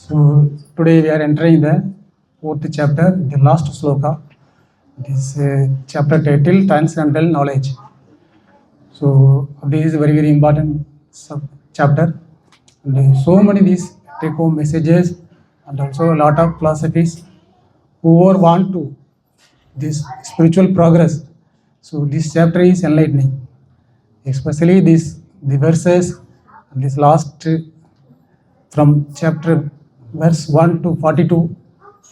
So today we are entering the fourth chapter, the last sloka. This chapter title Transcendental Knowledge. So this is a very important chapter. And so many these take-home messages and also a lot of philosophies who want to this spiritual progress. So this chapter is enlightening, especially the verses. This last from chapter verse 1 to 42,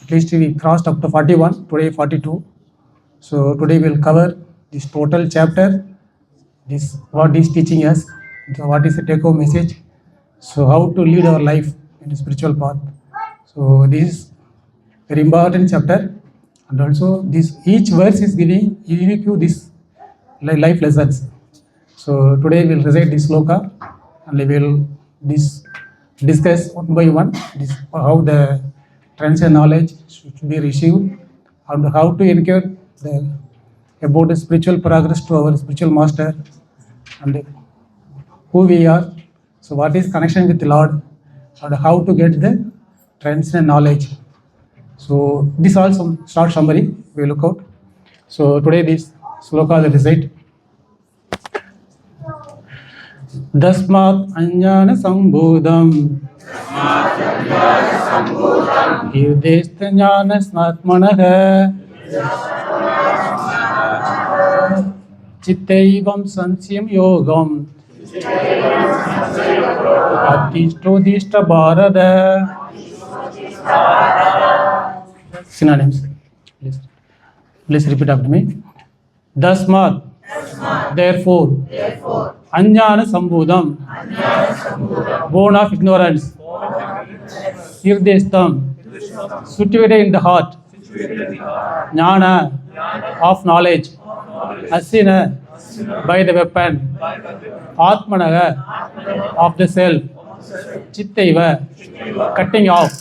at least we crossed up to 41, today 42. So today we'll cover this total chapter, this what is teaching us, what is the take-home message, so how to lead our life in the spiritual path. So this is very important chapter, and also this each verse is giving unique this life lessons. So today we'll recite this sloka and we will discuss one by one how the transcendental knowledge should be received and how to encourage about the spiritual progress to our spiritual master and who we are. So what is connection with the Lord and how to get the transcendental knowledge. So this all some short summary we look out. So today this sloka is recite. Dasmat Anjana Sambodham Hirdestanyana Snatmanaha Chittaivam Sansyam Yogam Atistodishta Bharada. Synonyms. Please repeat after me. Dasmat, therefore. Anjana Sambodham, born of ignorance. Hirdestam, situated in the heart. Jnana, of knowledge. Asina, by the weapon. Atmanaga, of the self. Chittaiva, cutting off.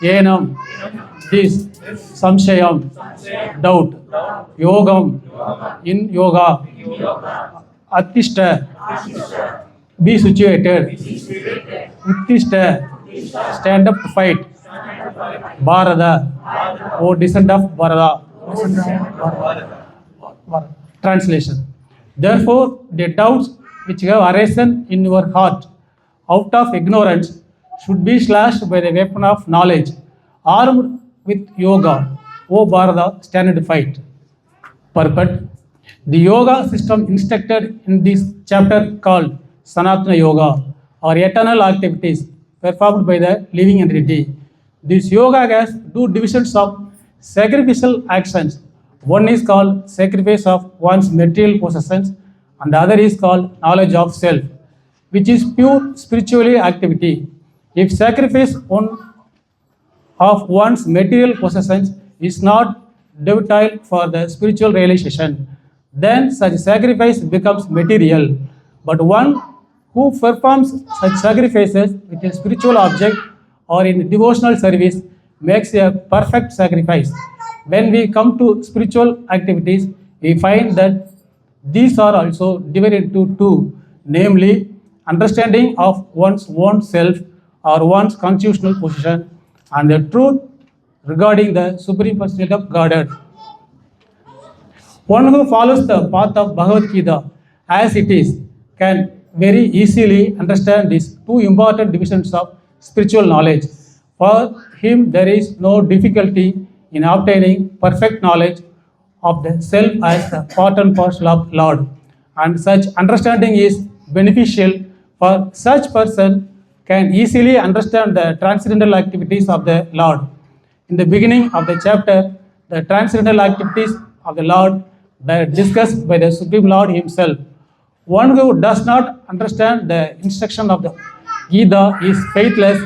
Yenam, this. Samshayam, doubt. Yogam, in yoga. Attishta, be situated. Uttishta, stand up to fight. Bharada, or descent of Bharada. Translation. Therefore, the doubts which have arisen in your heart out of ignorance should be slashed by the weapon of knowledge, armed with yoga. O Bharada, stand to fight. Purport. The yoga system instructed in this chapter called Sanatana Yoga or eternal activities performed by the living entity. This yoga has two divisions of sacrificial actions. One is called sacrifice of one's material possessions and the other is called knowledge of self, which is pure spiritual activity. If sacrifice of one's material possessions is not debitable for the spiritual realization, then such sacrifice becomes material. But one who performs such sacrifices with a spiritual object or in devotional service makes a perfect sacrifice. When we come to spiritual activities, we find that these are also divided into two, namely understanding of one's own self or one's constitutional position and the truth regarding the Supreme Personality of Godhead. One who follows the path of Bhagavad-gita as it is can very easily understand these two important divisions of spiritual knowledge. For him, there is no difficulty in obtaining perfect knowledge of the self as the part and parcel of Lord, and such understanding is beneficial for such person can easily understand the transcendental activities of the Lord. In the beginning of the chapter, the transcendental activities of the Lord were discussed by the Supreme Lord Himself. One who does not understand the instruction of the Gita is faithless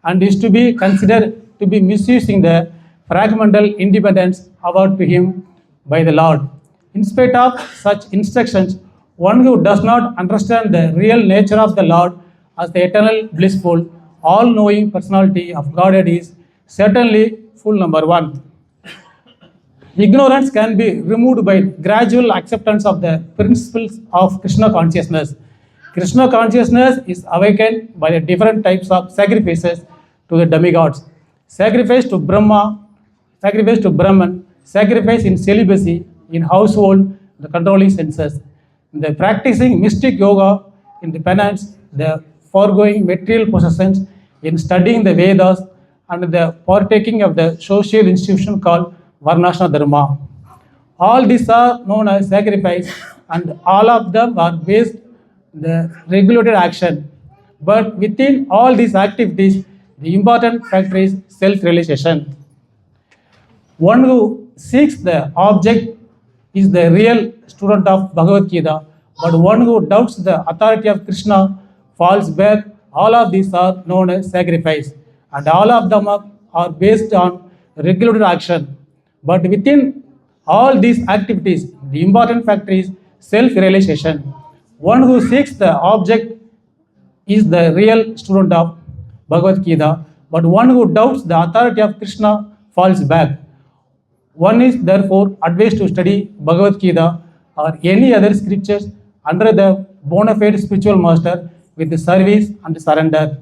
and is to be considered to be misusing the fragmental independence awarded to him by the Lord. In spite of such instructions, one who does not understand the real nature of the Lord as the eternal, blissful, all-knowing personality of Godhead is certainly full number one. Ignorance can be removed by gradual acceptance of the principles of Krishna consciousness. Krishna consciousness is awakened by the different types of sacrifices to the demigods, sacrifice to Brahma, sacrifice to Brahman, sacrifice in celibacy, in household, the controlling senses, the practicing mystic yoga, in the penance, the foregoing material possessions, in studying the Vedas, and the partaking of the social institution called Varnashna Dharma. All these are known as sacrifice, and all of them are based the regulated action. But within all these activities, the important factor is self-realization. One who seeks the object is the real student of Bhagavad-gita, but one who doubts the authority of Krishna falls back. All of these are known as sacrifice, and all of them are based on regulated action. But within all these activities, the important factor is self-realization. One who seeks the object is the real student of Bhagavad-gita, but one who doubts the authority of Krishna falls back. One is therefore advised to study Bhagavad-gita or any other scriptures under the bona fide spiritual master with the service and surrender.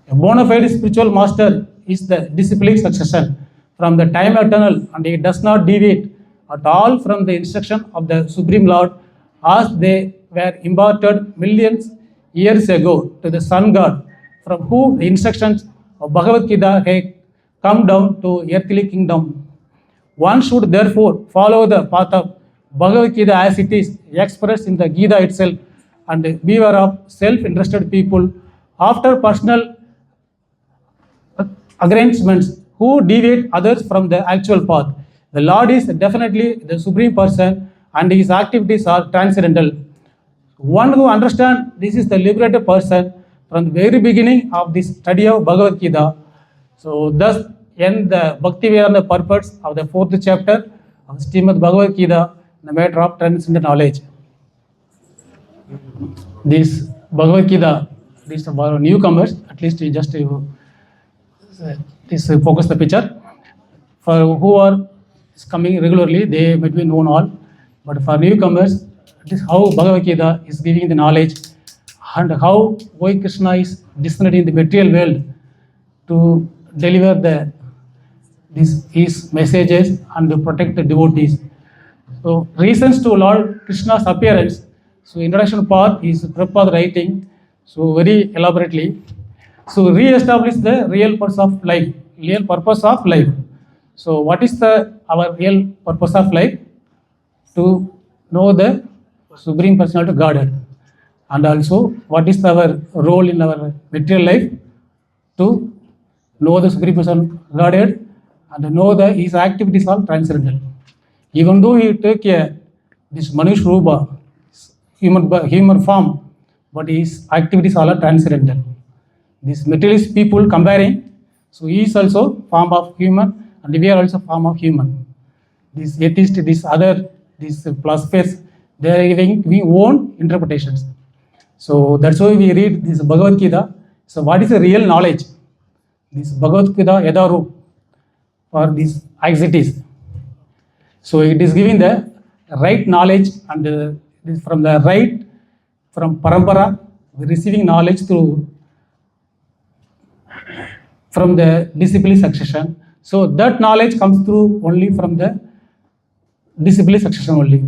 A bona fide spiritual master is the disciplic succession from the time eternal, and it does not deviate at all from the instruction of the Supreme Lord as they were imparted millions years ago to the Sun God, from whom the instructions of Bhagavad-gita had come down to earthly kingdom. One should therefore follow the path of Bhagavad-gita as it is expressed in the Gita itself, and beware of self-interested people after personal aggrandizements who deviate others from the actual path. The Lord is definitely the Supreme Person, and his activities are transcendental. One who understands this is the liberated person from the very beginning of this study of Bhagavad-gita. So thus end the Bhakti Vedanta purpose of the 4th chapter of Srimad Bhagavad-gita, the matter of transcendental knowledge. This Bhagavad-gita, these are newcomers, at least you just focus the picture. For who are coming regularly, they might be known all, but for newcomers, it is how Bhagavad-gita is giving the knowledge and how why Krishna is descended in the material world to deliver his messages and to protect the devotees. So reasons to Lord Krishna's appearance. So introduction part is Prabhupada writing, so very elaborately. So re-establish the real purpose of life. Real purpose of life. So what is our real purpose of life? To know the Supreme Personality of Godhead. And also what is our role in our material life? To know the Supreme Person Godhead and know that his activities are transcendental. Even though he take this Manush Rupa, human form, but his activities are transcendental. These materialist people comparing, so he is also form of human and we are also form of human. These atheists, these philosophers, they are giving own interpretations. So that's why we read this Bhagavad-gita. So what is the real knowledge? This Bhagavad-gita Yadaru for these anxieties. So it is giving the right knowledge and from parampara, receiving knowledge from the disciplic succession. So that knowledge comes through only from the disciplic succession only.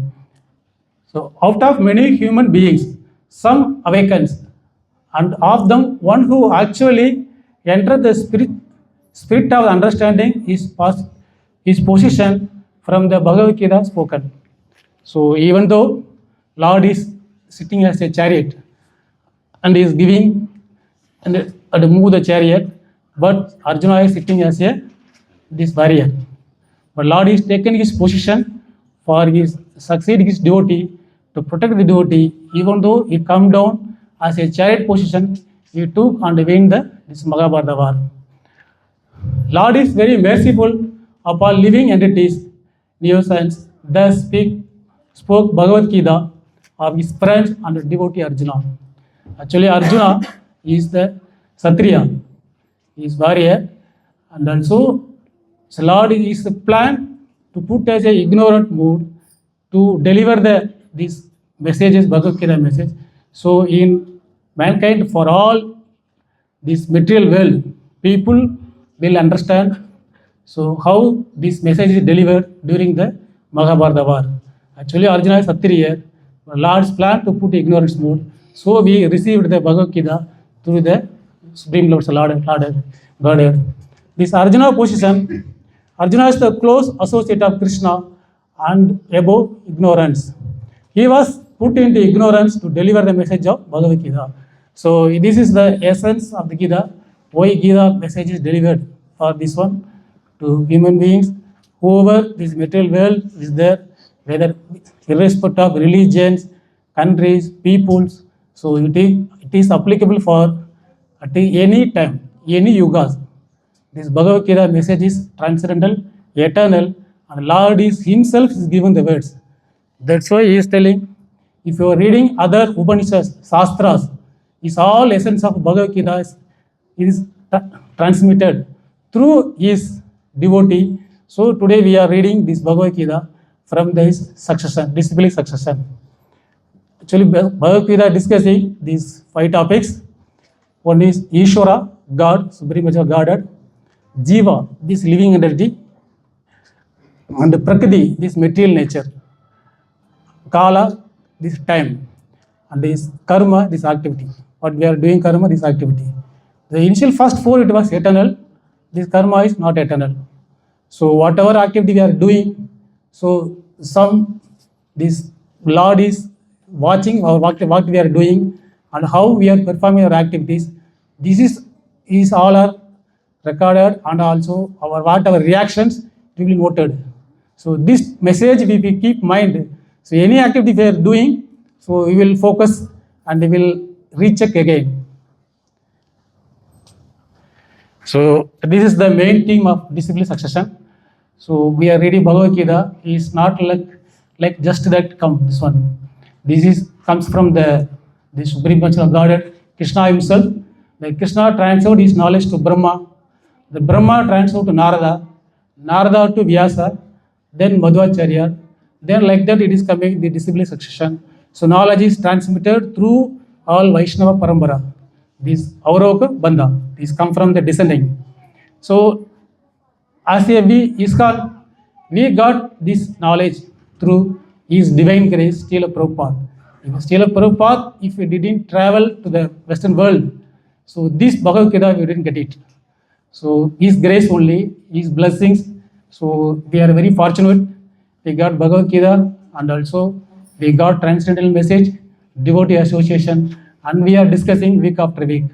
So out of many human beings, some awakens, and of them one who actually enters the spirit of understanding his position from the Bhagavad-gita spoken. So even though Lord is sitting as a chariot and is giving and move the chariot, but Arjuna is sitting as this warrior. But Lord is taken his position for his succeeding his devotee, to protect the devotee. Even though he come down as a chariot position, he took and win this Mahabharata war. Lord is very merciful upon living entities. Neoscience thus spoke Bhagavad-gita of his friend and devotee Arjuna. Actually, Arjuna is the Satriya, he is warrior, and also so Lord is plan to put as a ignorant mood to deliver these messages, Bhagavad-gita message. So in mankind, for all this material world, people will understand so how this message is delivered during the Mahabharata war. Actually, Arjuna is Kshatriya. Lord's plan to put ignorance mode. So we received the Bhagavad-gita through the Supreme Lord's Godhead. This Arjuna position, Arjuna is the close associate of Krishna and above ignorance. He was put into ignorance to deliver the message of Bhagavad-gita. So this is the essence of the Gita. Why Gita message is delivered for this one to human beings. Whoever this material world is there, whether irrespective of religions, countries, peoples, so it is applicable for at any time, any yugas. This Bhagavad Gita message is transcendental, eternal, and Lord is Himself is given the words. That's why He is telling, if you are reading other Upanishads, Shastras, is all essence of Bhagavad Gita is transmitted through His devotee. So today we are reading this Bhagavad Gita from this succession, disciplic succession. Actually, Bhagavad Gita discussing these 5 topics. One is Ishvara, God, Supreme Godhead; Jiva, this living energy; and Prakriti, this material nature; Kala, this time; and this Karma, this activity. What we are doing, Karma, this activity. The initial first 4 it was eternal. This Karma is not eternal. So whatever activity we are doing, so this Lord is watching our what we are doing and how we are performing our activities. This is all are recorded, and also our reactions will be noted. So this message we keep mind. So any activity we are doing, so we will focus and we will recheck again. So this is the main theme of disciplic succession. So we are reading Bhagavad Gita. Is not like just that come this one. This comes from the Supreme Personality of Godhead, Krishna Himself. The Krishna transferred His knowledge to Brahma. The Brahma transferred to Narada. Narada to Vyasa. Then Madhvacharya. Then like that it is coming the disciplic succession. So knowledge is transmitted through all Vaishnava Parambara. This Avroka Bandha. These come from the descending. So as a ISKCON, we got this knowledge through His divine grace, Srila Prabhupada. Srila Prabhupada, if we didn't travel to the Western world, so this Bhagavad Gita we didn't get it. So His grace only, His blessings. So we are very fortunate. We got Bhagavad Gita, and also we got transcendental message, devotee association, and we are discussing week after week.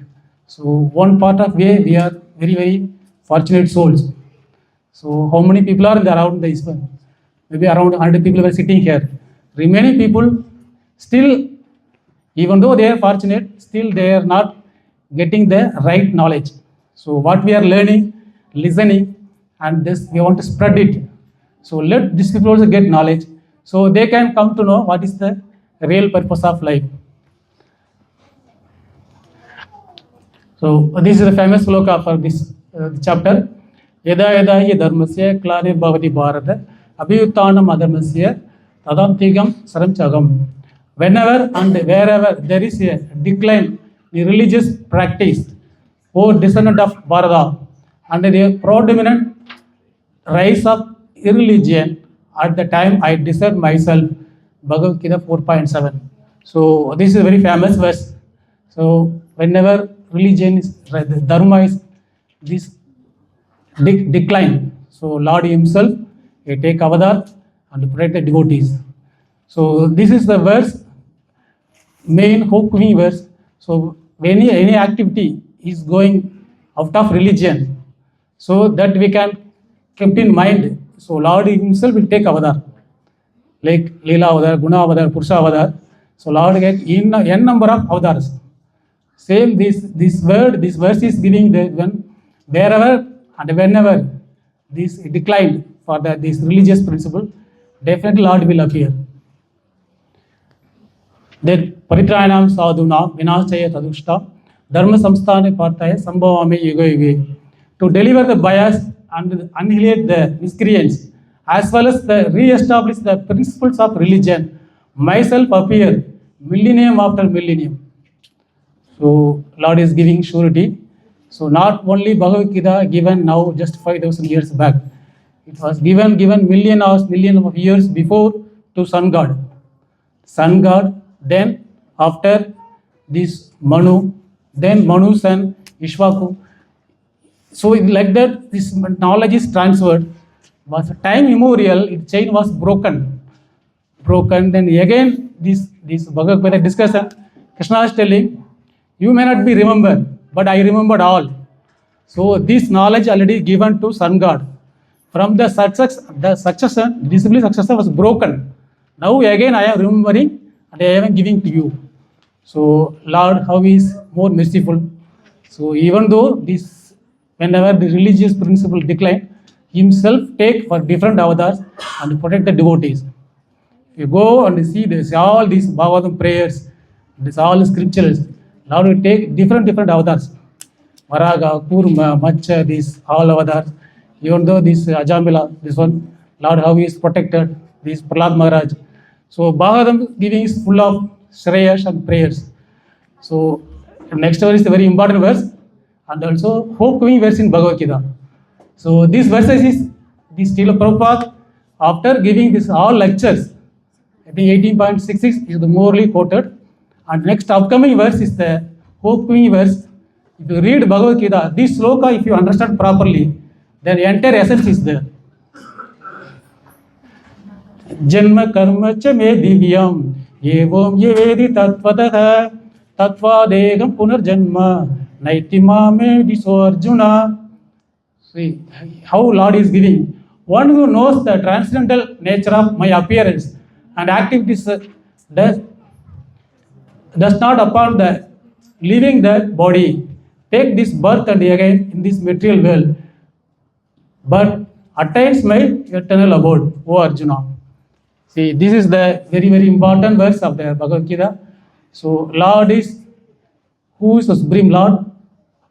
So one part of way we are very, very fortunate souls. So how many people are around the ISKCON? Maybe around 100 people were sitting here. Remaining people still, even though they are fortunate, still they are not getting the right knowledge. So what we are learning, listening, and this we want to spread it. So let these people also get knowledge, so they can come to know what is the real purpose of life. So this is the famous sloka for this chapter. Yada yada hi dharmasya klare bhavati bharata abhiyuttanam adharmasya tadamtigam saram chagam. Whenever and wherever there is a decline in religious practice, O descendant of Bharata, and the predominant rise of irreligion, at the time I discerned myself. Bhagavad Gita 4.7. So this is a very famous verse. So whenever religion is, dharma is this decline, so Lord Himself He take avatar and protect the devotees. So this is the verse, main hooking verse. So when any activity is going out of religion, so that we can keep in mind. So Lord Himself will take avatar, like Leela avatar, Guna avatar, Purusha avatar. So Lord get n number of avatars. Same this verse is giving the when wherever and whenever this declined for this religious principle, definitely Lord will appear. Then Paritrayanam sadhuna vinashaya tadushta dharma samsthane partaya sambhavame yuga yuge. To deliver the bias and annihilate the miscreants, as well as re-establish the principles of religion, myself appear millennium after millennium. So Lord is giving surety. So not only Bhagavad Gita given now just 5,000 years back. It was given million of years before to sun god. Sun god, then after this Manu, then Manu's son Ishvaku. So like that, this knowledge is transferred. Was time immemorial, its chain was broken. Then again this Bhagavad Gita discussion, Krishna is telling, you may not be remembered, but I remembered all. So this knowledge already given to sun god. From the succession, discipline succession was broken. Now again I am remembering and I am giving to you. So Lord, how he is more merciful. So even though this, whenever the religious principle decline, himself take for different avatars and protect the devotees. If you go and see this, all these Bhagavatam prayers, this all scriptures, Lord will take different avatars. Varaga, Kurma, Macha, these all avatars. Even though this Ajamila, this one, Lord, how he is protected, this Prahlad Maharaj. So Bhagavatam giving is full of shreyas and prayers. So next verse is a very important verse and also homecoming verse in Bhagavad Gita. So this verses is this Srila Prabhupada, after giving this all lectures, I think 18.66 is the morally quoted. And next upcoming verse is the homecoming verse. If you read Bhagavad Gita, this sloka, if you understand properly, then the entire essence is there. Janma karma cha me divyam evam yevedi tatvatah tatvadegam punarjanma naitima me diso Arjuna. See how Lord is giving. One who knows the transcendental nature of my appearance and activities does not upon the leaving the body take this birth and again in this material world, but attains my eternal abode, O Arjuna. See, this is the very important verse of the Bhagavad Gita. So, Lord is, who is the Supreme Lord?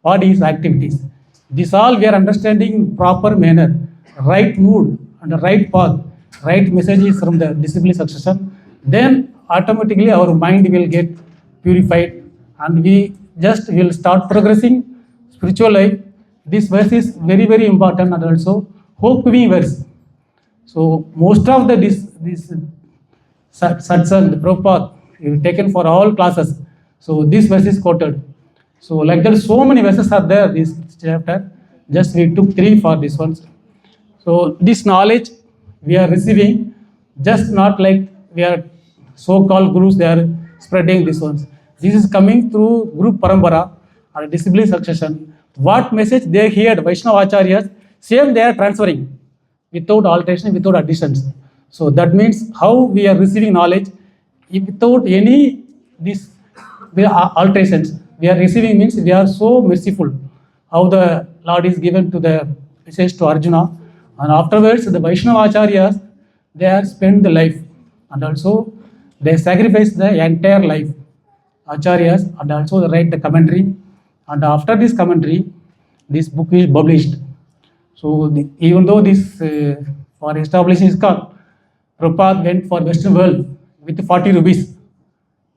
What is activities? This all we are understanding in proper manner, right mood and the right path, right messages from the discipline succession. Then automatically our mind will get purified and we just will start progressing spiritual life. This verse is very important and also homecoming verse. So most of this satsanga, the Prabhupada, is taken for all classes. So this verse is quoted. So like that, so many verses are there this chapter. Just we took 3 for this one. So this knowledge we are receiving, just not like we are so-called gurus, they are spreading this ones. This is coming through Guru Parampara or discipline succession. What message they heard, Vaishnava Acharyas, same they are transferring without alteration, without additions. So that means how we are receiving knowledge without any this alterations. We are receiving means we are so merciful. How the Lord is given to the message to Arjuna, and afterwards the Vaishnava Acharyas, they are spent the life and also they sacrifice the entire life. Acharyas and also they write the commentary, and after this commentary, this book is published. So even though this for establishing ISKCON, Prabhupada went for Western world with 40 rupees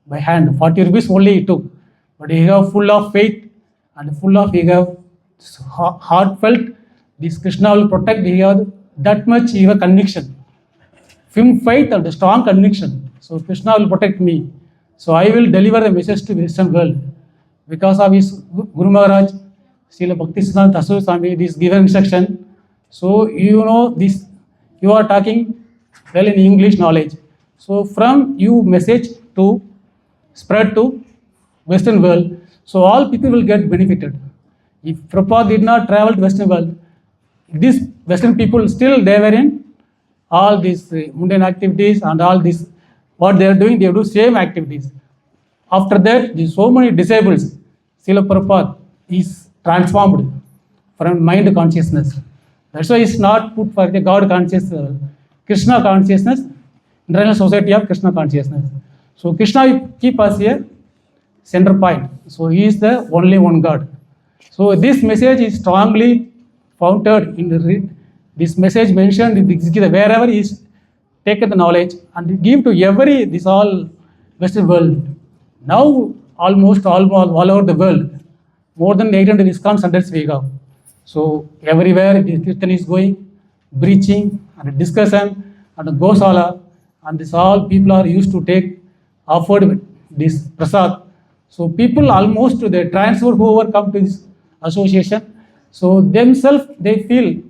by hand. 40 rupees only he took, but he have full of faith and full of he have heartfelt. This Krishna will protect. He have that much he have conviction, firm faith and strong conviction. So Krishna will protect me. So I will deliver the message to the Western world because of his Guru Maharaj, Srila Bhaktisiddhanta Swami, this given instruction. So you know this, you are talking well in English knowledge. So from you message to spread to Western world, so all people will get benefited. If Prabhupada did not travel to Western world, these Western people still they were in all these mundane activities and all this. What they are doing, they do same activities. After that, there so many disables. Srila Prabhupada is transformed from mind consciousness. That's why it's not put for the God consciousness, Krishna consciousness, internal society of Krishna consciousness. So Krishna will keep us here, center point. So he is the only one God. So this message is strongly founded in this message mentioned in the Gita, wherever he is taken the knowledge and give to every this all Western world. Now almost all over the world, more than 800 ISKCON centers we have. So everywhere the Kirtan is going, preaching and discussion and Gosala, and this all people are used to take offered this prasad. So people almost they transfer whoever come to this association. So themselves they feel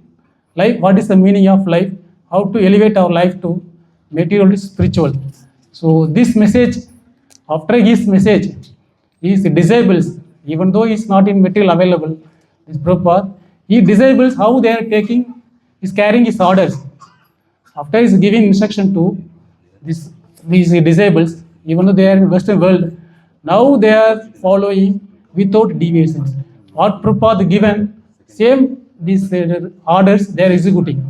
like what is the meaning of life, how to elevate our life to material to spiritual. So this message, after his message, he disables, even though he is not in material available, this Prabhupada, he disables how they are taking, is carrying his orders. After he is giving instruction to these disables, even though they are in Western world, now they are following without deviations. What Prabhupada given, same these orders they are executing.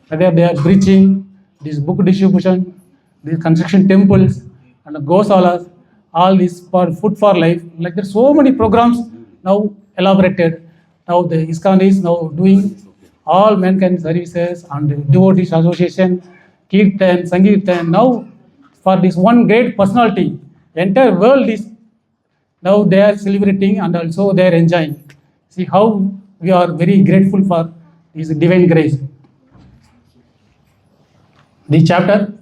Whether they are preaching, this book distribution, these construction temples and Gosalas, all this for food for life. Like there are so many programs now elaborated. Now the ISKCON is now doing all mankind services and devotees association, Kirtan, Sankirtan. Now for this one great personality, the entire world is now they are celebrating and also they are enjoying. See how we are very grateful for this divine grace. The chapter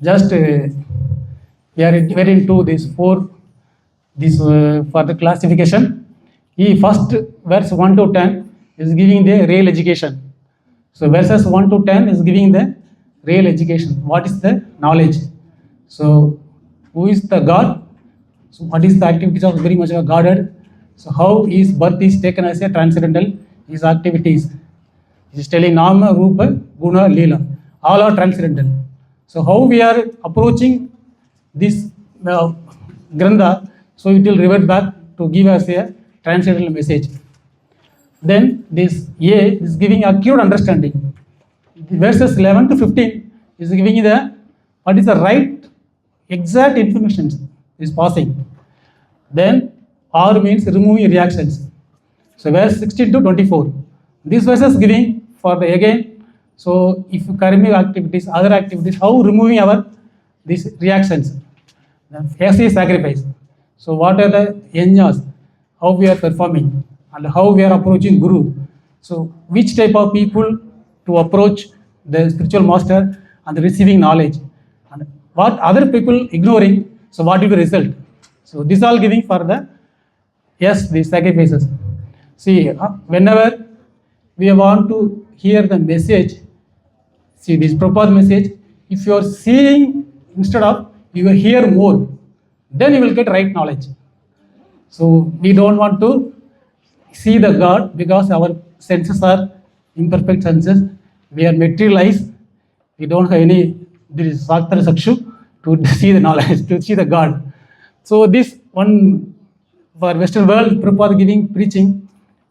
just we are very into this for the classification. He first verse 1 to 10 is giving the real education. So verses 1 to 10 is giving the real education. What is the knowledge? So who is the God? So what is the activities of very much of Godhead? So how his birth is taken as a transcendental, his activities. He is telling Nama, Rupa, Guna, Leela. All are transcendental. So how we are approaching this Grantha, so it will revert back to give us a transcendental message. Then this A is giving acute understanding. Verses 11 to 15 is giving the what is the right exact information is passing. Then R means removing reactions. So verse 16 to 24. This verse is giving for the again. So if karmic activities, other activities, how removing our these reactions. As a sacrifice. So what are the yajnas, how we are performing and how we are approaching Guru. So which type of people to approach the spiritual master and receiving knowledge. And what other people ignoring, so what will be the result. So this all giving for the, yes, the sacrifices. See, whenever we want to hear the message, see this Prabhupada message, if you are seeing instead of you will hear more, then you will get right knowledge. So we don't want to see the God because our senses are imperfect senses. We are materialized. We don't have any this Saktra Sakshu to see the knowledge, to see the God. So this one for Western world, Prabhupada giving preaching.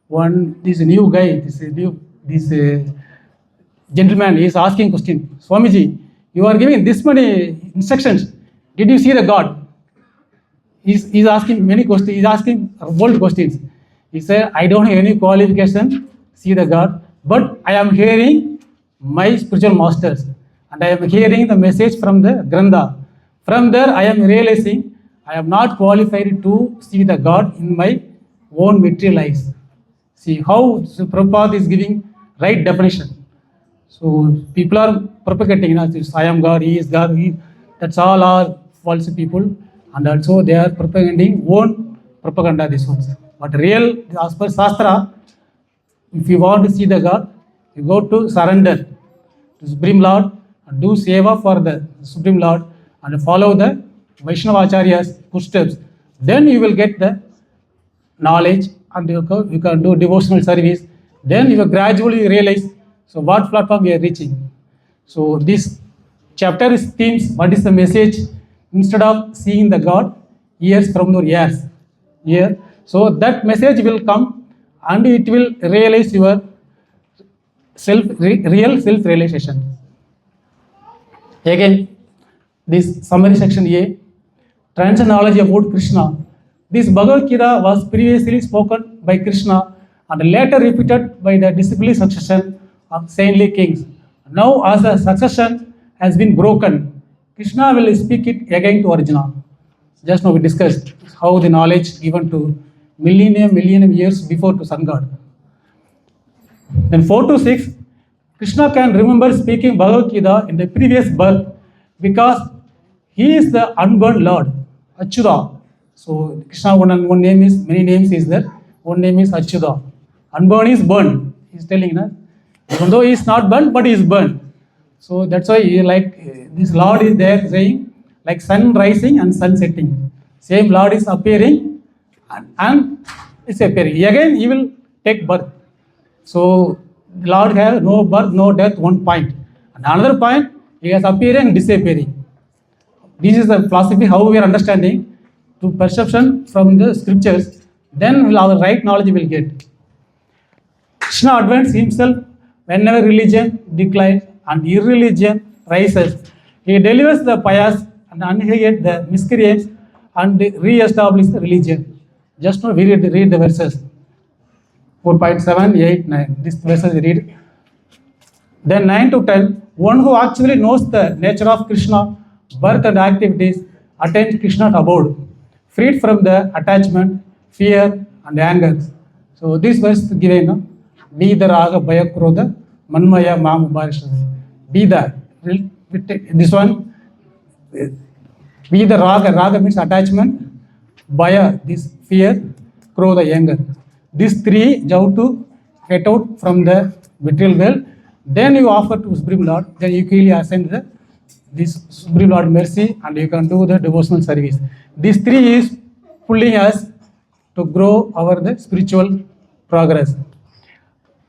One this new guy, this gentleman is asking question. Swamiji, you are giving this many instructions. Did you see the God? He's asking many questions. He's asking bold questions. He said, I don't have any qualification, see the God, but I am hearing my spiritual masters and I am hearing the message from the Grantha. From there, I am realizing I am not qualified to see the God in my own material eyes. See how Prabhupada is giving right definition. So people are propagating, I am God, he is God, that's all are false people, and also they are propagating own propaganda, this ones. But real, as per Shastra, if you want to see the God, you go to surrender to Supreme Lord and do seva for the Supreme Lord and follow the Vaishnava Acharya's footsteps. Then you will get the knowledge and you can do devotional service. Then you will gradually realize so what platform we are reaching. So this chapter is themes, what is the message? Instead of seeing the God, ears from your ears. Here. So that message will come and it will realize your real self-realization. Again, this summary section A, transcendent knowledge about Krishna. This Bhagavad-gita was previously spoken by Krishna and later repeated by the disciple succession of saintly kings. Now as the succession has been broken, Krishna will speak it again to Arjuna. Just now we discussed how the knowledge given to millennium years before to sun god. Then 4 to 6, Krishna can remember speaking Bhagavad-gita in the previous birth because he is the unborn Lord, Achyuta. So Krishna, one name is, many names is there. One name is Achyuta. Unborn is born. He is telling us, even though he is not born, but he is born. So that's why he, like this Lord is there saying, like sun rising and sun setting. Same Lord is appearing and it's appearing. Again, he will take birth. So the Lord has no birth, no death, one point. And another point, he has appearing and disappearing. This is the philosophy, how we are understanding to perception from the scriptures. Then our right knowledge will get. Krishna advanced himself whenever religion declines and irreligion rises. He delivers the pious and annihilates the miscreants and re-establishes the religion. Just now we read the verses. 4.7, 8, 9. This verses we read. Then 9 to 10. One who actually knows the nature of Krishna, birth and activities, attains Krishna's abode, freed from the attachment, fear and anger. So this verse given, be the raga bhaya krodha manmaya mam uparishad. Be the, this one, be the raga means attachment, bhaya, this fear, krodha, anger. These three, you have to get out from the material world. Then you offer to Supreme Lord. Then you clearly ascend this Supreme Lord mercy and you can do the devotional service. These three is pulling us to grow the spiritual progress.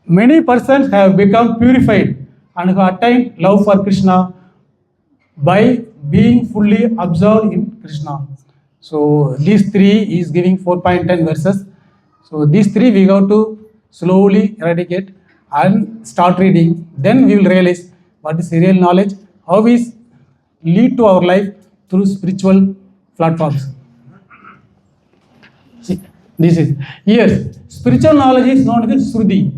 Many persons have become purified and have attained love for Krishna by being fully absorbed in Krishna. So these three is giving 4.10 verses. So these three we have to slowly eradicate and start reading. Then we will realize what is real knowledge, how we lead to our life through spiritual platforms. See, this is here. Spiritual knowledge is known as Sruti,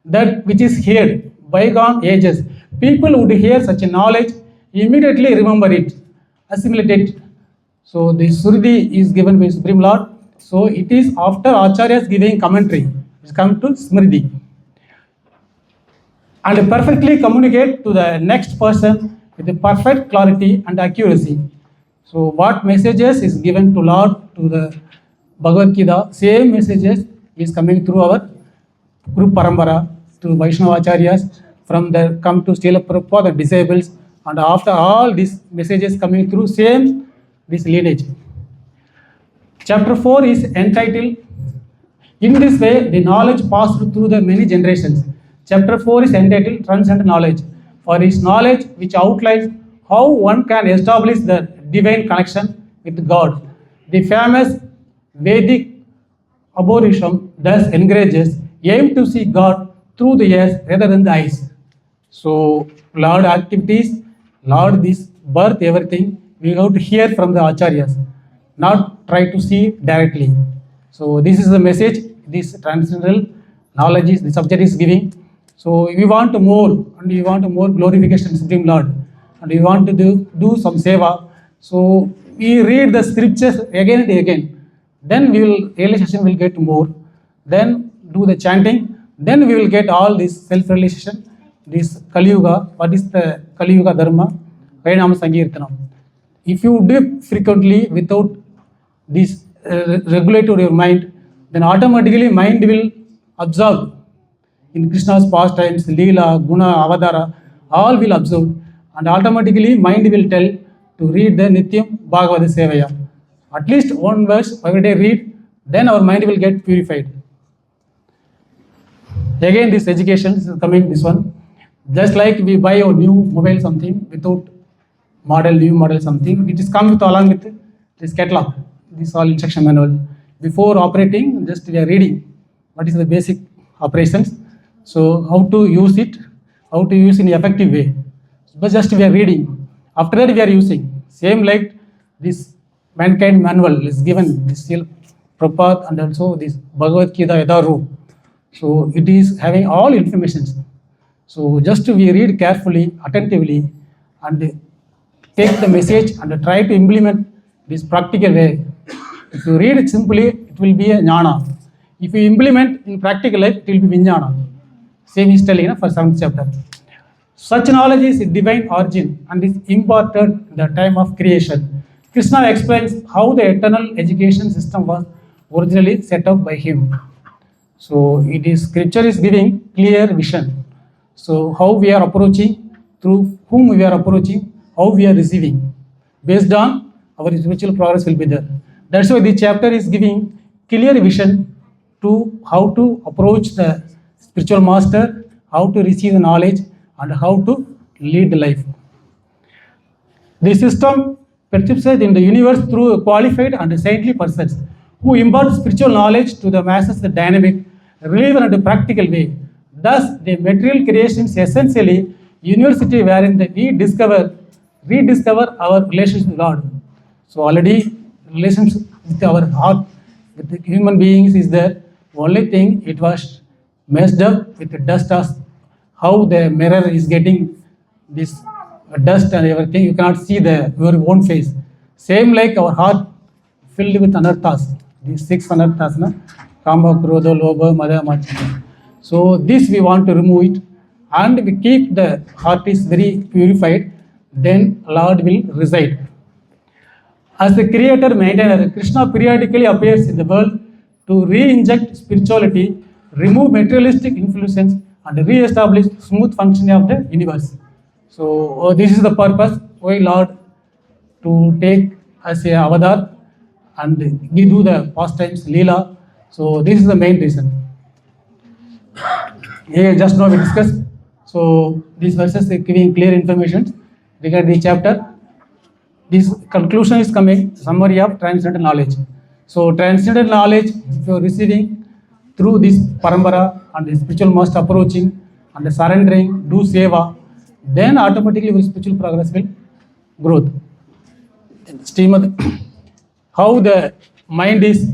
that which is heard bygone ages. People would hear such a knowledge, immediately remember it, assimilate it. So the Sruti is given by Supreme Lord. So it is after Acharyas giving commentary, it's come to Smriti. And perfectly communicate to the next person with the perfect clarity and accuracy. So what messages is given to Lord, to the Bhagavad-gita, same messages is coming through our Guru Parampara, to Vaishnava Acharyas, from the come to Srila Prabhupada, the disciples, and after all these messages coming through, same this lineage. Chapter 4 is entitled, in this way the knowledge passed through the many generations. Chapter 4 is entitled Transcendent Knowledge, for its knowledge which outlines how one can establish the divine connection with God. The famous Vedic Aborism thus encourages aim to see God through the ears rather than the eyes. So Lord activities, Lord this birth, everything, we have to hear from the Acharyas, not try to see directly. So this is the message, this transcendental knowledge is, the subject is giving. So we want more, and we want more glorification of Supreme Lord, and we want to do some seva. So we read the scriptures again and again. Then we will, realization will get more. Then do the chanting. Then we will get all this self-realization, this Kali Yuga. What is the Kali Yuga Dharma? Vainama Sankirtanam. If you do frequently without this regulate your mind, then automatically mind will absorb in Krishna's pastimes, Leela, Guna, Avadara, all will absorb, and automatically mind will tell to read the Nityam Bhagavad-gita. At least one verse every day read, then our mind will get purified. Again this education is coming, this one. Just like we buy a new mobile something without model, new model something, it is come with along with this catalog, this all instruction manual. Before operating, just we are reading what is the basic operations. So how to use it, how to use in an effective way. But just we are reading. After that we are using. Same like this mankind manual is given, this Prabhupada and also this Bhagavad-gita Yadharu. So it is having all informations. So just we read carefully, attentively, and take the message and try to implement this practical way. If you read it simply, it it will be a jnana. If you implement in practical life, it will be vijnana. Same is telling for 7th chapter. Such knowledge is divine origin and is imparted in the time of creation. Krishna explains how the eternal education system was originally set up by him. So it is scripture is giving clear vision. So how we are approaching, through whom we are approaching, how we are receiving. Based on our spiritual progress will be there. That's why this chapter is giving clear vision to how to approach the spiritual master, how to receive the knowledge, and how to lead the life. The system persists in the universe through qualified and saintly persons who impart spiritual knowledge to the masses in a dynamic, relevant and practical way. Thus, the material creation is essentially university wherein we rediscover our relationship with God. So already relationship with our heart, with the human beings is there. Only thing it was messed up with the dust, as how the mirror is getting this dust and everything. You cannot see your own face. Same like our heart filled with anarthas. These 6 anarthas, na? Kama, Krodha, Lobha, Mada, Machana. So this we want to remove it, and we keep the heart is very purified, then Lord will reside. As the creator maintainer, Krishna periodically appears in the world to re-inject spirituality, remove materialistic influences, and re-establish smooth functioning of the universe. So this is the purpose why Lord to take as a avatar and do the pastimes, Leela. So this is the main reason. Here just now we discussed. So these verses are giving clear information regarding the chapter. This conclusion is coming, summary of transcendental knowledge. So transcendental knowledge, if you are receiving through this parampara and the spiritual master approaching and the surrendering, do seva, then automatically your spiritual progress will growth. How the mind is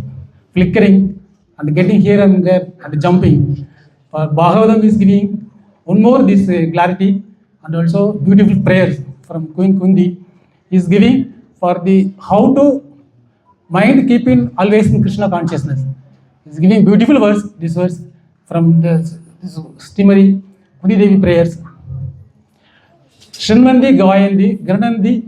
flickering and getting here and there and jumping. Bhagavatam is giving one more this clarity, and also beautiful prayers from Queen Kundi is giving for the how to mind keeping always in Krishna consciousness. Is giving beautiful verse, this verse from this Stimari Kundi Devi prayers. Shinmandi Gayandi Granandi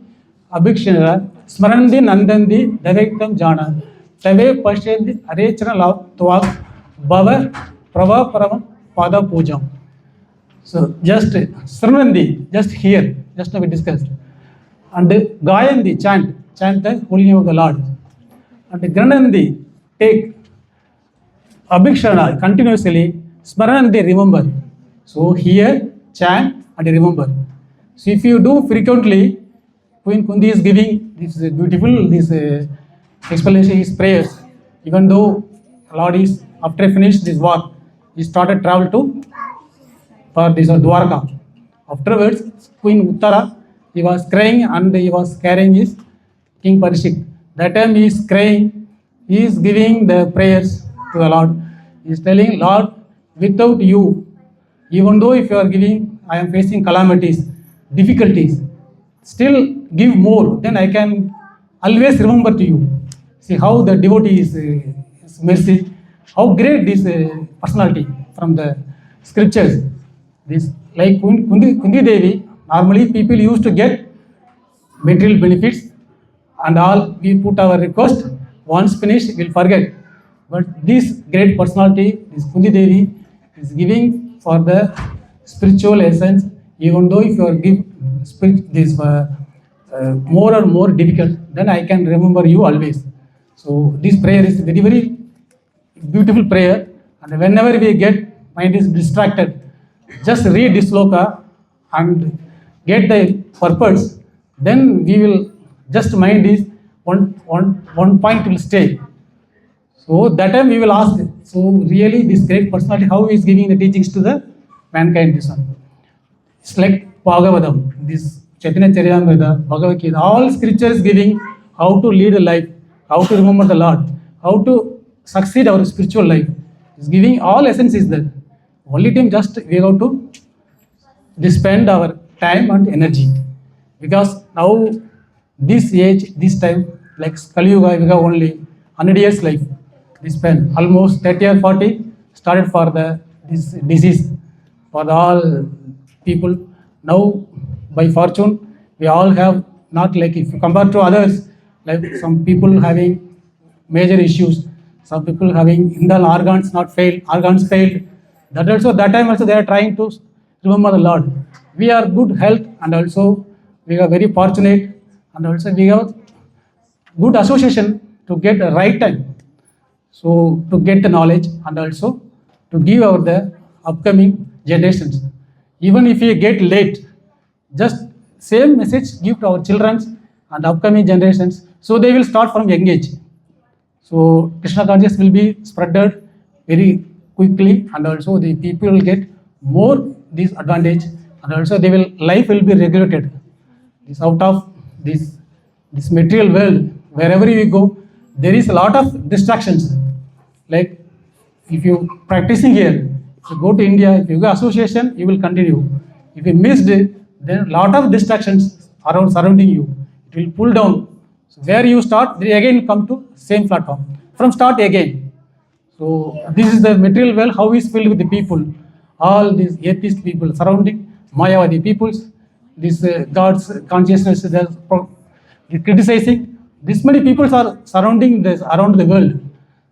Abhikshara Smarandi Nandandi Davektam Jana Tave Pashendi Arechana Tvak Bhava Prava Param Pada Pujam. So just Smarandi, just here, just now we discussed. And Gayandi, chant the holy name of the Lord. And Granandi, take Abhikshana continuously, Smarandi, remember. So here, chant and remember. So if you do frequently, Queen Kundi is giving this beautiful explanation, his prayers. Even though Lord is after finished this war, he started travel to for this Dwarka. Afterwards, Queen Uttara, he was crying and he was carrying his King Parishik. That time he is crying, he is giving the prayers to the Lord. He is telling, Lord, without you, even though if you are giving, I am facing calamities, difficulties, still give more, then I can always remember to you. See how the devotee is mercy, how great this personality from the scriptures. This like Kundi Devi, normally people used to get material benefits and all, we put our request, once finished, we'll forget. But this great personality, this Kundi Devi, is giving for the spiritual essence, even though if you are give this more and more difficult, then I can remember you always. So this prayer is very, very beautiful prayer, and whenever we get mind is distracted, just read this sloka and get the purpose, then we will just mind is one point will stay. So that time we will ask, so really this great personality, how he is giving the teachings to the mankind, this one. It's like Bhagavatam, this Chaitanya Charitamrita, Bhagavad-gita, all scriptures giving how to lead a life, how to remember the Lord, how to succeed our spiritual life. It's giving all essence is there. Only time just we have to spend our time and energy. Because now this age, this time, like Kali Yuga, we have only 100 years life. this pen. Almost 30 or 40 started for this disease for all people. Now, by fortune, we all have, not like if you compare to others, like some people having major issues, some people having internal organs organs failed. That time also they are trying to remember the Lord. We are good health, and also we are very fortunate, and also we have good association to get the right time. So to get the knowledge, and also to give our the upcoming generations. Even if we get late, just same message give to our children and upcoming generations, so they will start from young age. So Krishna consciousness will be spreaded very quickly, and also the people will get more this advantage, and also life will be regulated. This out of this material world, wherever you go, there is a lot of distractions. Like if you practicing here, if you go to India, if you go association, you will continue. If you missed it, then a lot of distractions around surrounding you. It will pull down. So where you start, they again come to same platform. From start again. So this is the material world, how is filled with the people. All these atheist people surrounding Mayavadi peoples, this God's consciousness is criticizing. This many people are surrounding this around the world.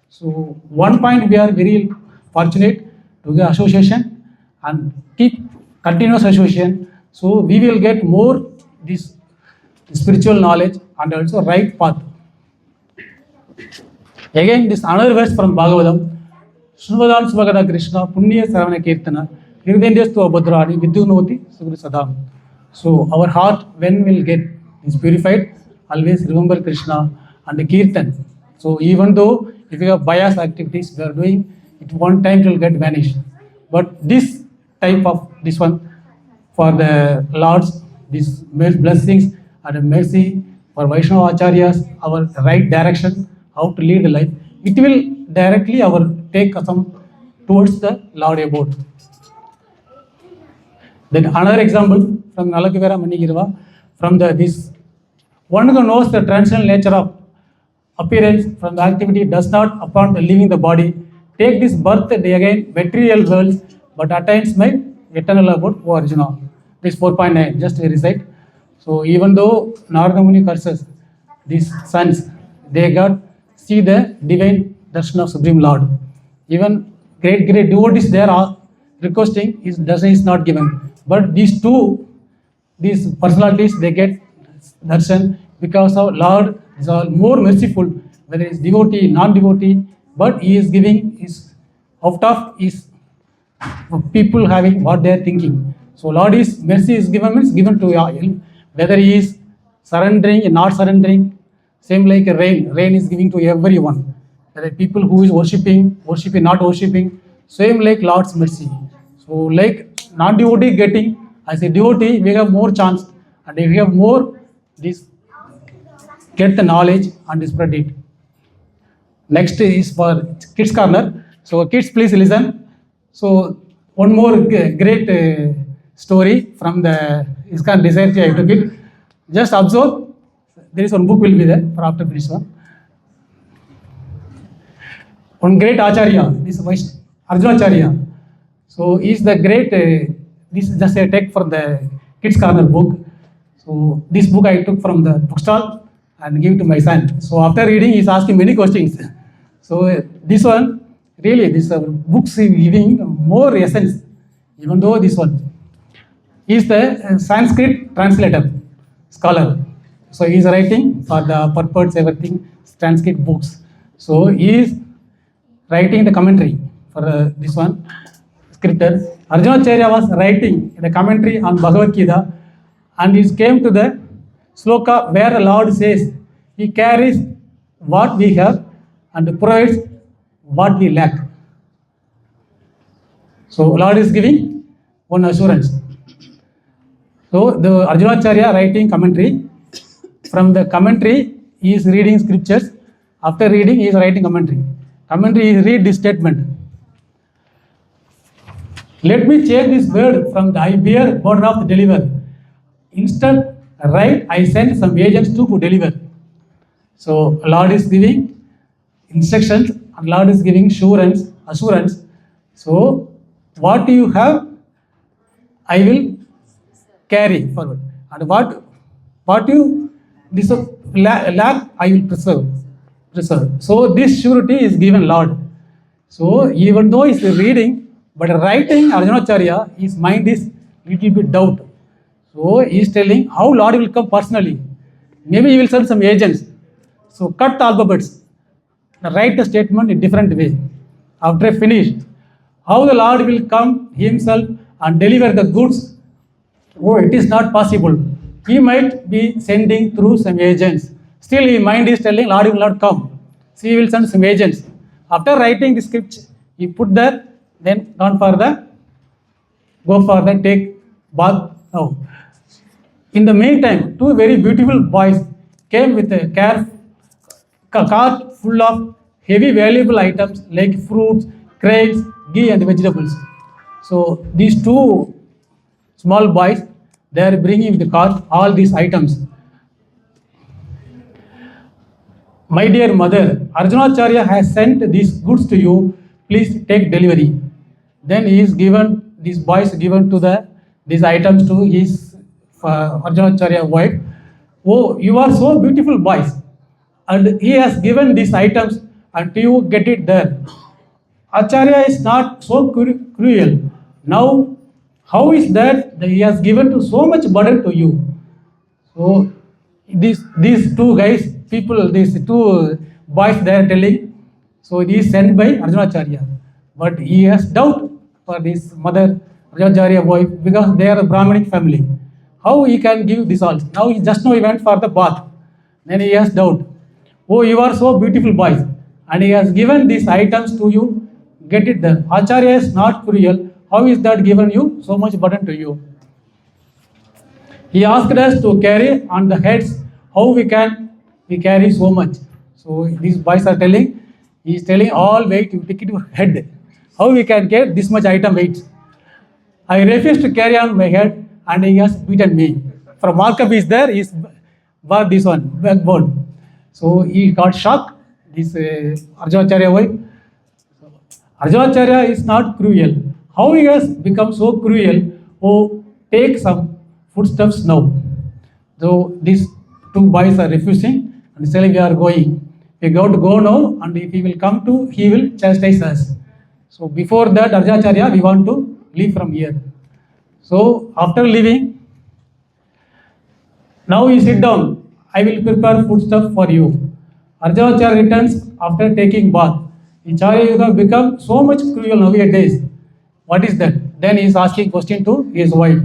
So one point we are very fortunate to get association and keep continuous association. So we will get more this spiritual knowledge and also right path. Again, this another verse from Bhagavatam. Shruvadam Svagada Krishna Punya Saravana Kirtana Hirdendestu Abhadrani Vidunoti Sugri Sadam. So our heart, when will get is purified, always remember Krishna and the Kirtan. So even though if you have bias activities we are doing, it one time it will get vanished. But this type of this one for the Lord's these blessings and mercy for Vaishnava Acharyas, our right direction, how to lead the life, it will directly take some towards the Lord abode. Then another example from Nalakivera Manigirva, from this one who knows the transcendental nature of appearance from the activity does not upon leaving the body take this birth again material worlds but attains my eternal abode, O Arjuna. This 4.9 just to recite. So even though Narada Muni curses these sons, they got see the divine darshan of Supreme Lord. Even great devotees there are requesting, his darshan is not given. But these personalities, they get darshan because our Lord is all more merciful, whether it's devotee, non-devotee, but he is giving his out of his people having what they are thinking. So Lord is mercy is given to him, whether he is surrendering or not surrendering. Same like a rain is giving to everyone. Whether people who is worshipping, not worshipping, same like Lord's mercy. So like non-devotee getting, as a devotee, we have more chance, and we have more this get the knowledge and spread it. Next is for Kids Corner. So kids, please listen. So one more great story from the ISKCON research I took it. Just observe. There is one book will be there for after this one. One great Acharya, this is Arjuna Acharya. So he is the great, this is just a take from the Kids Corner book. So this book I took from the bookstall and give to my son. So after reading, he is asking many questions. So this one, really, this books is giving more essence, even though this one. He is the Sanskrit translator, scholar. So he is writing for the purports, everything, Sanskrit books. So he is writing the commentary for this one, scripture. Arjuna Acharya was writing the commentary on Bhagavad-gita, and he came to the sloka where the Lord says, he carries what we have and provides what we lack. So Lord is giving one assurance. So the Arjuna Acharya writing commentary. From the commentary, he is reading scriptures. After reading, he is writing commentary. Commentary is read this statement. Let me change this word from the I bear burden of the deliver. Instead, right, I send some agents to deliver. So Lord is giving instructions, and Lord is giving assurance. So what you have, I will carry forward, and what you lack, I will preserve. So this surety is given Lord. So even though he's reading, but writing Arjunacharya, his mind is little bit doubt. So he is telling how Lord will come personally. Maybe he will send some agents. So cut alphabets. Write the statement in different way. After finished, how the Lord will come himself and deliver the goods. Oh, it is not possible. He might be sending through some agents. Still, his mind is telling Lord will not come. So he will send some agents. After writing the script, he put there, then go for the take bath now. In the meantime, two very beautiful boys came with a cart full of heavy valuable items like fruits, grains, ghee and vegetables. So these two small boys, they are bringing with the cart all these items. My dear mother, Arjunacharya has sent these goods to you. Please take delivery. Then he is given, these boys given to these items to his Arjunacharya wife. Oh, you are so beautiful boys. And he has given these items and you get it there. Acharya is not so cruel. Now, how is that he has given to so much burden to you? So these two guys, these two boys, they are telling. So he is sent by Arjunacharya, but he has doubt for this mother Arjunacharya wife because they are a Brahmanic family. How he can give this all? Now he went for the bath. Then he has doubt. Oh, you are so beautiful boys, and he has given these items to you. Get it there. Acharya is not cruel. How is that given you so much burden to you? He asked us to carry on the heads. How we carry so much? So these boys are telling. He is telling all weight you take it to head. How we can carry this much item weight? I refuse to carry on my head, and he has beaten me. From markup is there. He is bought this one backbone. So he got shocked. This Arjunacharya wife. Arjunacharya is not cruel. How he has become so cruel? Oh, take some foodstuffs now. So these two boys are refusing and saying we are going. We got to go now, and if he will come to, he will chastise us. So before that, Arjunacharya, we want to leave from here. So after leaving, now you sit down. I will prepare foodstuff for you. Arjunacharya returns after taking bath. Acharya, you have become so much cruel nowadays. What is that? Then he is asking question to his wife.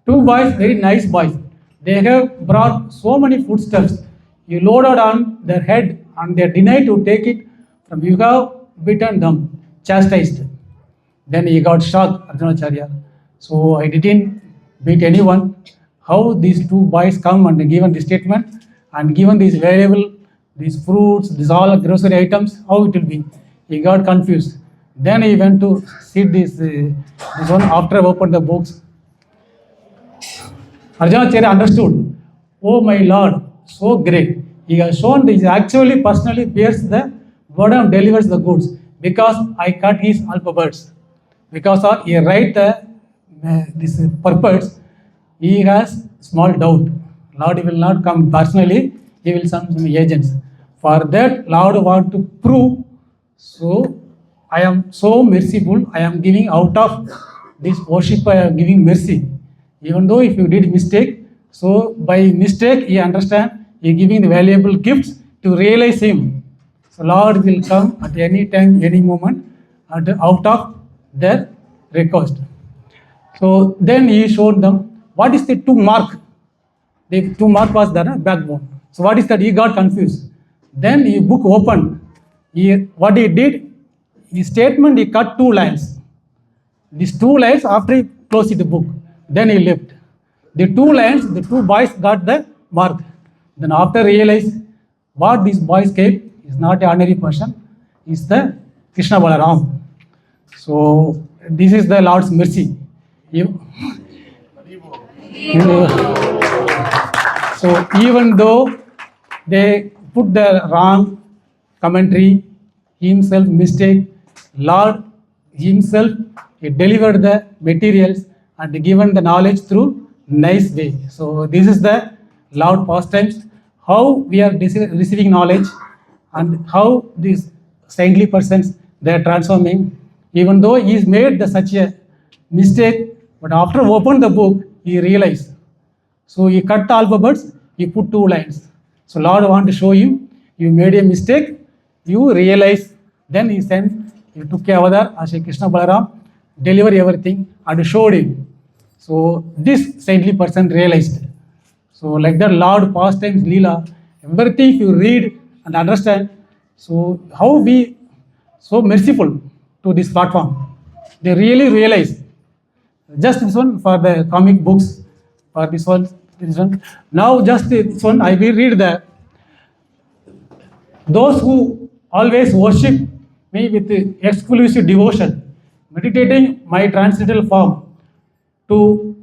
Two boys, very nice boys. They have brought so many foodstuffs. You loaded on their head and they denied to take it from you have beaten them, chastised. Then he got shocked, Arjunacharya. So I didn't beat anyone. How these two boys come and given this statement and given these variable, these fruits, these all grocery items, how it will be? He got confused. Then he went to see this one after opened the books. Arjunacharya understood. Oh my Lord, so great. He has shown this actually personally bears the burden and delivers the goods because I cut his alphabets. Because of he write this purpose, he has small doubt. Lord will not come personally, he will send some agents. For that, Lord want to prove, so I am so merciful, I am giving out of this worship, I am giving mercy. Even though if you did mistake, so by mistake, he understand, he giving the valuable gifts to realize him. So Lord will come at any time, any moment, and out of their request. So then he showed them, what is the two mark? The two mark was the backbone. So what is that? He got confused. Then he book opened. What he did, his statement, he cut 2 lines. These 2 lines after he closed the book. Then he left. The 2 lines, the 2 boys got the mark. Then after realize what these boys gave is not an ordinary person, is the Krishna Balaram. So this is the Lord's mercy. So even though they put the wrong commentary himself mistake. Lord himself, he delivered the materials and given the knowledge through nice way. So this is the Lord pastimes, how we are receiving knowledge and how these saintly persons they are transforming. Even though he is made such a mistake, but after open the book, he realized. So he cut the alphabets, he put 2 lines. So Lord want to show him, you made a mistake, you realize. Then he sent, he took a avatar as a Krishna Balaram, deliver everything and showed him. So this saintly person realized. So like that Lord pastimes Leela, everything you read and understand. So how we so merciful to this platform. They really realize. Just this one for the comic books, for this one. Now just this one I will read the those who always worship me with exclusive devotion, meditating my transcendental form. To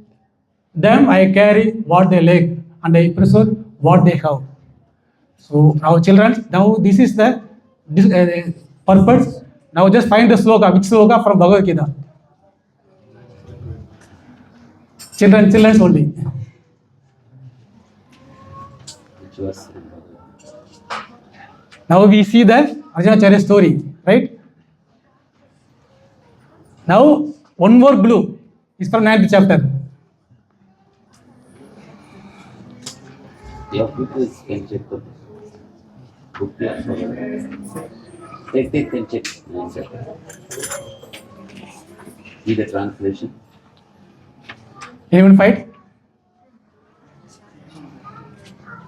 them I carry what they lack and I preserve what they have. So now children, now this is the purpose. Now just find the sloka, which sloka from Bhagavad-gita. Children only. Now we see the Arjunacharya story, right? Now one more blue is from 9th chapter. Yeah, people can check the book. They can check. See the translation. Anyone fight?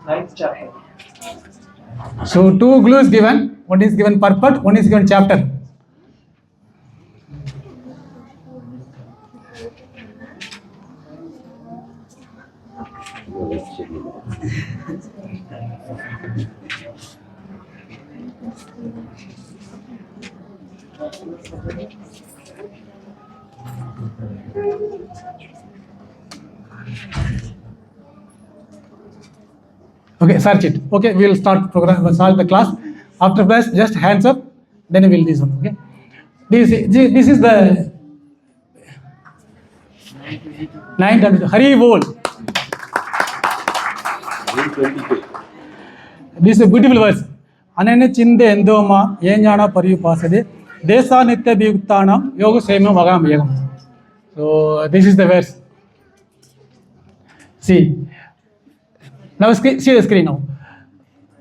9th chapter. So 2 glues given, one is given purport, one is given chapter. Okay, search it. Okay, we will start program. We'll start the class. After class, just hands up. Then we will this one. Okay. This is the 9th. Hari Bol. This is a beautiful verse. Anane chinde endoma yenjana pariyu pasade desa nitya bhuktanam yoga sema magam yagam. So this is the verse. See. Now see the screen now.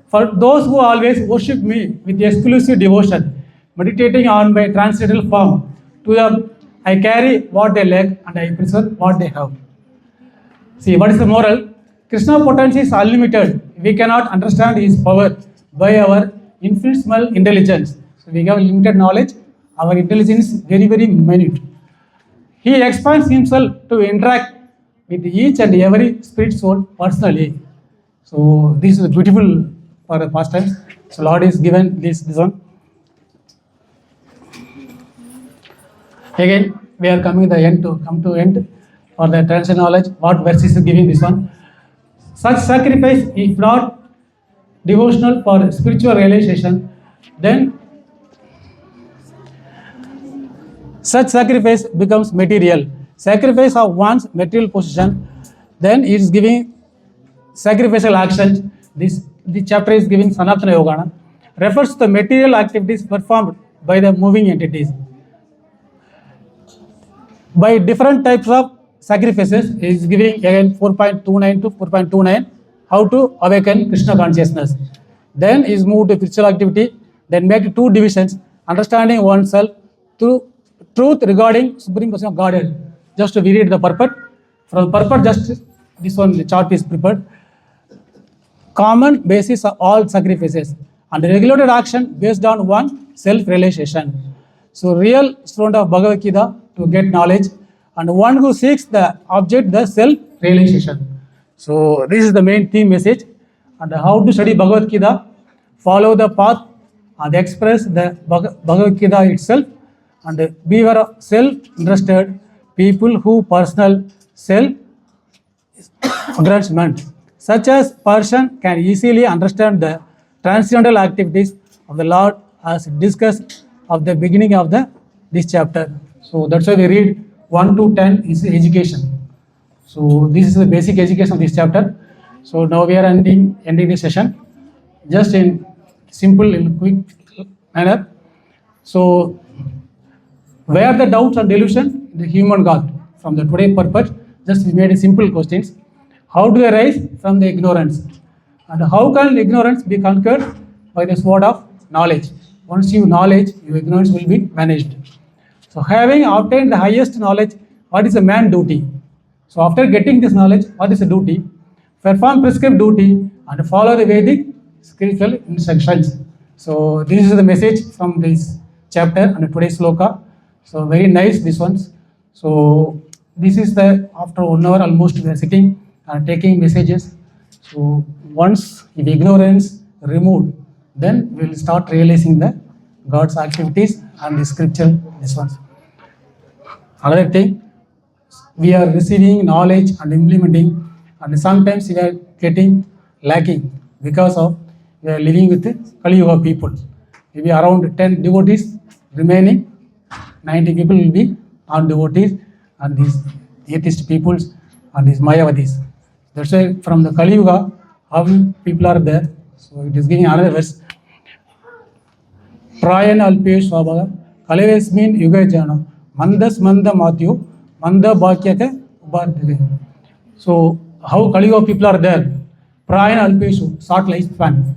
For those who always worship me with exclusive devotion, meditating on my transcendental form, to them I carry what they lack and I preserve what they have. See, what is the moral? Krishna potency is unlimited. We cannot understand his power by our infinitesimal intelligence. So we have limited knowledge. Our intelligence is very, very minute. He expands himself to interact with each and every spirit soul personally. So this is beautiful for the pastimes. So Lord is given this one. Again, we are coming the end to come to end for the transcendental knowledge. What verse is giving this one? Such sacrifice, if not devotional for spiritual realization, then such sacrifice becomes material. Sacrifice of one's material possession, then it is giving sacrificial actions. This chapter is giving Sanatana Yogana, refers to the material activities performed by the moving entities. By different types of sacrifices, is giving again 4.29 to 4.29, how to awaken Krishna consciousness. Then is moved to spiritual activity, then make 2 divisions, understanding oneself through truth regarding Supreme Person of Godhead. Just to read the purport. From purport, just this one, the chart is prepared. Common basis of all sacrifices and regulated action based on one self-realization. So real student of Bhagavad-gita to get knowledge, and one who seeks the object, the self-realization. So this is the main theme message. And how to study Bhagavad-gita, follow the path and express the Bhagavad-gita itself, and beware of self-interested people who personal self-aggrandizement. Such as person can easily understand the transcendental activities of the Lord as discussed of the beginning of this chapter. So that's why we read 1 to 10 is education. So this is the basic education of this chapter. So now we are ending this session just in simple and quick manner. So where the doubts and delusion the human got from the today purpose, just we made a simple questions. How do they rise from the ignorance? And how can ignorance be conquered? By the sword of knowledge. Once you knowledge, your ignorance will be managed. So having obtained the highest knowledge, what is a man's duty? So after getting this knowledge, what is the duty? Perform prescribed duty and follow the Vedic spiritual instructions. So this is the message from this chapter and today's sloka. So very nice this ones. So this is the after 1 hour almost we are sitting and taking messages. So once if ignorance removed, then we will start realizing the God's activities and the scripture this ones. Another thing, we are receiving knowledge and implementing, and sometimes we are getting lacking because of we are living with Kali Yuga people. Maybe around 10 devotees remaining, 90 people will be non-devotees, and these atheist peoples and these Mayavadis. That's why from the Kali Yuga, how people are there. So it is giving another verse. Prayan alpe swabhaga kaleves mean yuga jana mandas manda matyu manda bhakyake ubardhave. So how Kali Yuga people are there? Prayan alpeshu, short lifespan.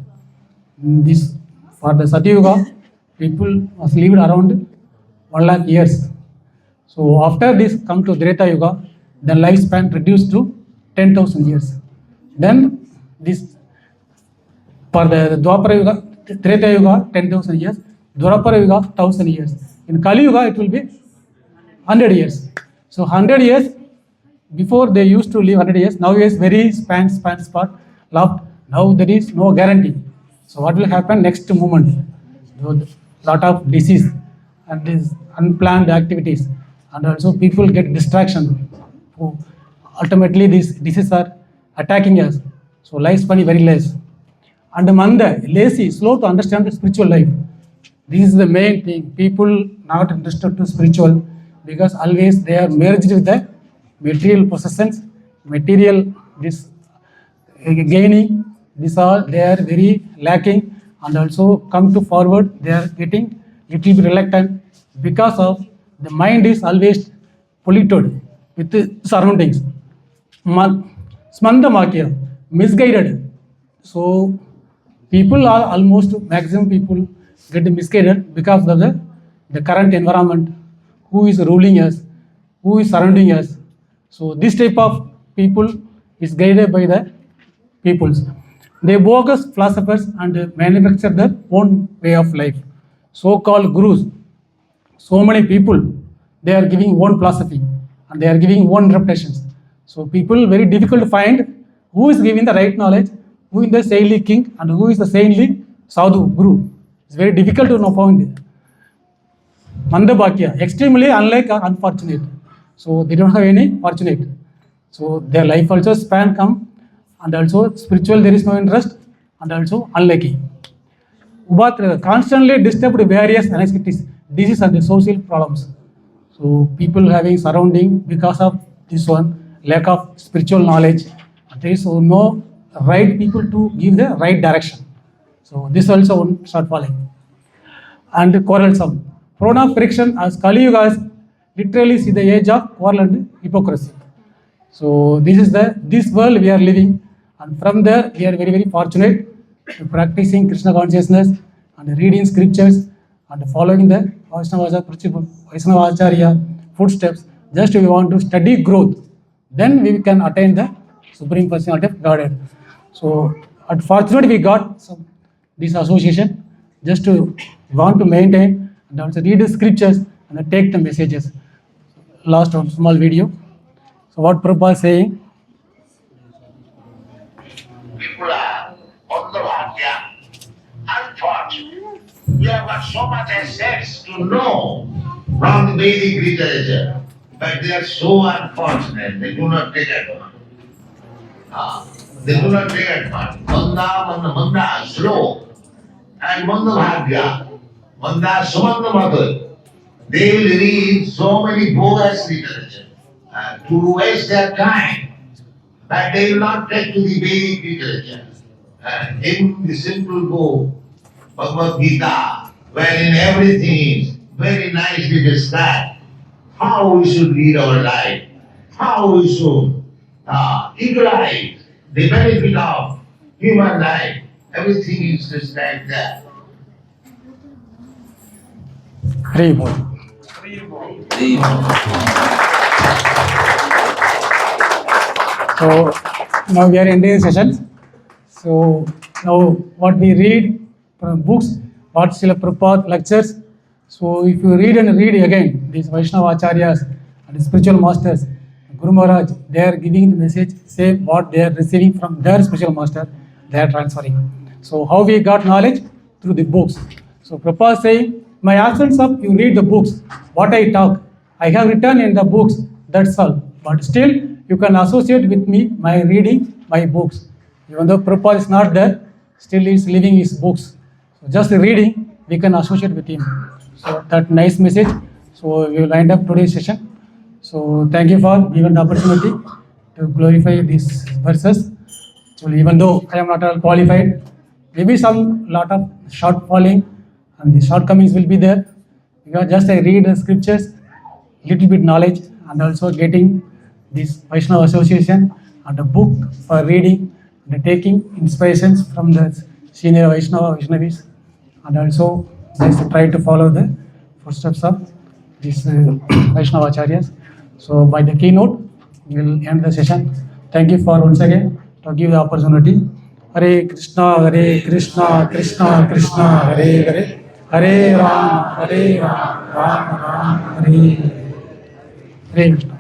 This for the Satyuga, people was lived around 1 lakh years. So after this come to Treta Yuga, the lifespan reduced to 10,000 years. Then this for the Dwapara Yuga, Treta Yuga 10,000 years, Dwapara Yuga 1,000 years. In Kali Yuga it will be 100 years. So 100 years before they used to live 100 years. Now is very span spot left. Now there is no guarantee. So what will happen next moment? Lot of disease and these unplanned activities, and also people get distraction. So ultimately these diseases are attacking us. So lifespan is very less. And the manda, lazy, slow to understand the spiritual life. This is the main thing. People not interested to spiritual because always they are merged with the material possessions, material this gaining. This all they are very lacking, and also come to forward they are getting little bit reluctant because of the mind is always polluted with the surroundings. Smandhamakya, misguided. So people are almost maximum people get misguided because of the current environment, who is ruling us, who is surrounding us. So this type of people is guided by the peoples. They bogus philosophers and manufacture their own way of life. So-called gurus, so many people, they are giving one philosophy and they are giving one interpretations. So people very difficult to find who is giving the right knowledge, who is the saintly king and who is the saintly sadhu guru. It's very difficult to know found. Mandabhakya, extremely unlike or unfortunate. So they don't have any fortunate. So their life also span come, and also spiritual there is no interest, and also unlucky. Ubatra, constantly disturbed various anxieties, diseases and the social problems. So people having surrounding because of this one, lack of spiritual knowledge. There is no right people to give the right direction. So this also one start falling. And quarrelsome. Prone of friction as Kali Yuga is literally see the age of quarrel and hypocrisy. So this world we are living, and from there we are very very fortunate to practicing Krishna consciousness and reading scriptures and following the Vaishnavacharya footsteps. Just we want to study growth, then we can attain the Supreme Personality of Godhead. So unfortunately we got this association just to want to maintain and also read the scriptures and take the messages. Last one small video. So what Prabhupada is saying? People are on the bhagya, unfortunate. We have got so much assets to know from the Vedic literature, but they are so unfortunate, they do not take advantage. They do not take advantage. Manda, slow, and Manda bhagya, Manda Sumanda Mother, they will read so many bogus literature to waste their time, but they will not take to the Vedic literature. In the simple book, Bhagavad-gita, wherein everything is very nicely described, how we should lead our life, how we should utilize the benefit of human life, everything is described there. Hari Bol. So now we are ending the session. So now what we read from books, what Srila Prabhupada lectures. So if you read and read again, these Vaishnava Acharyas and spiritual masters, Guru Maharaj, they are giving the message, same what they are receiving from their spiritual master, they are transferring. So how we got knowledge? Through the books. So Prabhupada is saying, my absence of you read the books, what I talk, I have written in the books, that's all. But still, you can associate with me by reading my books. Even though Prabhupada is not there, still he is living his books. So just reading, we can associate with him. So that nice message. So we will wind up today's session. So thank you for giving the opportunity to glorify these verses. So even though I am not all qualified, maybe some lot of shortfalling and the shortcomings will be there. Because just I read the scriptures, little bit knowledge, and also getting this Vaishnava association and a book for reading and taking inspirations from the senior Vaishnavis, and also just try to follow the footsteps of these Vaishnava Acharyas. So by the keynote, we will end the session. Thank you for once again to give the opportunity. Hare Krishna, Krishna Krishna, Hare Hare, Hare Ram, Ram Ram, Hare Hare. Krishna.